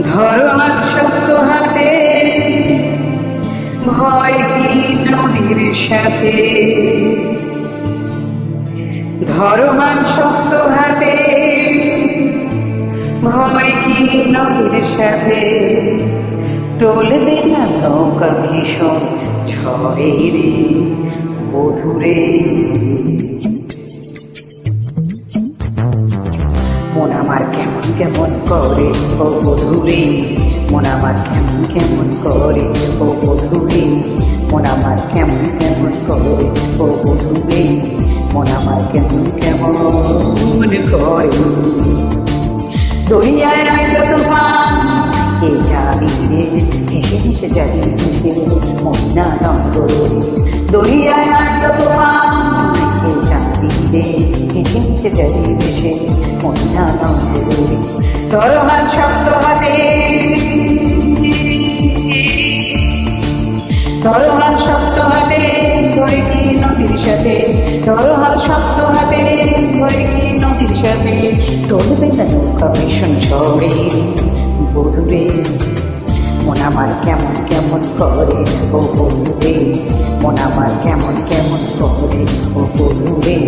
ধরো হাত শক্ত হাতে, ভয় কি নদীর সাথে। ধরো হাত শক্ত হাতে, ভয় কি নদীর সাথে। টলবে না নৌকা ভীষণ ঝড়ে রে বধুরে। মন আমার কেমন কেমন করে ও বধুরে, মন আমার কেমন কেমন করে ও বধুরে, মন আমার কেমন কেমন করে ও বধুরে, মন আমার কেমন কেমন করে। দরিয়ায় আইলো তুফান, কে যাবি রে হেসে হেসে যাবি হেসে মহিনা নন্দরে। দরিয়ায় আইলো তুফান, কে যাবি রে হেসে হেসে যাবি হেসে মহিনা নন্দরে। ধরো হাত শক্ত হাতে, ধরো হাত শক্ত হাতে, ধরে কি নদীর সাথে। ধরো হাত শক্ত হাতে, ধরে কি নদীর সাথে। টলবে না নৌকা ভীষণ ঝড়ে বধুরে, মন আমার কেমন কেমন করে ও বধুরে, মন আমার কেমন কেমন করে ও বধুরে,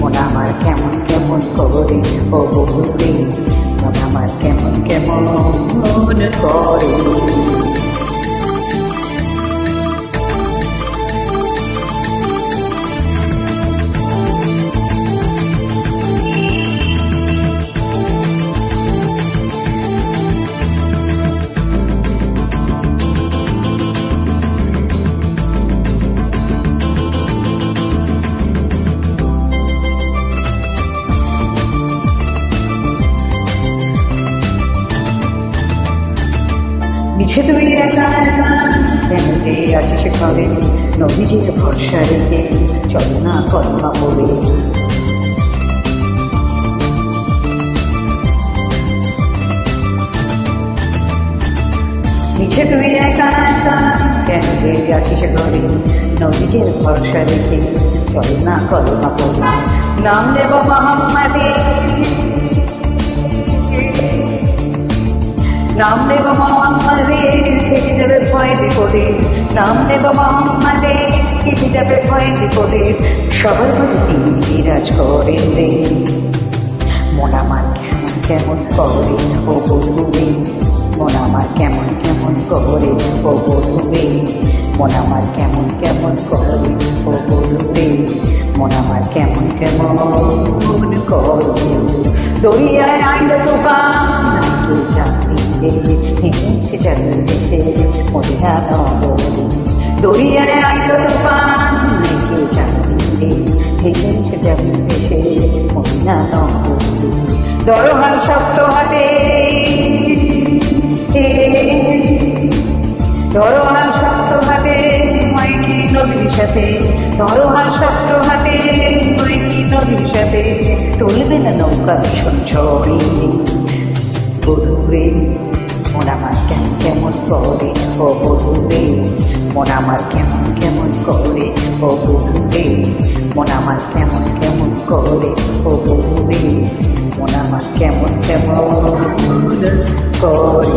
মন আমার কেমন কেমন করে ও বধুরে, মন আমার কেমন কেমন করে। মিছে তুই একা একা কেন যে আছিস ঘরে, নদীজির ভরসা রেখে চল না কলমা পড়ে। মিছে তুই একা একা কেন যে আছিস ঘরে, নদীজির ভরসা রেখে চল না কলমা পড়ে। নাম দেব মোহাম্মদের, নাম দেব মোহাম্মদের, কেটে যাবে ভয় বিপদে। নাম দেব মোহাম্মদের, কেটে যাবে ভয় বিপদে। সবার মাঝে তিনি বিরাজ করেন রে, মন আমার কেমন কেমন করে ও বধুরে, মন আমার কেমন কেমন করে ও বধুরে, মন আমার কেমন কেমন করে ও বধুরে, মন আমার কেমন কেমন করে। দরিয়ায় আইলো তুফান, কে যাবি হেসে যাবি হেসে মদিনা নগরে। দরিয়ায় আইলো তুফান, কে যাবি হেসে হেসে যাবি হেসে মদিনা নগরে। ধরো হাত শক্ত হাতে, ধরো হাত শক্ত হাতে, ভয় কি নদীর সাথে। ধরো হাত শক্ত হাতে, ভয় কি নদীর সাথে। টলবে না নৌকা ভীষণ ঝড়ে বধুরে, মন আমার কেমন কেমন করে ও বধুরে, মন আমার কেমন কেমন করে ও বধুরে, মন আমার কেমন কেমন করে ও বধুরে, মন আমার কেমন কেমন করে।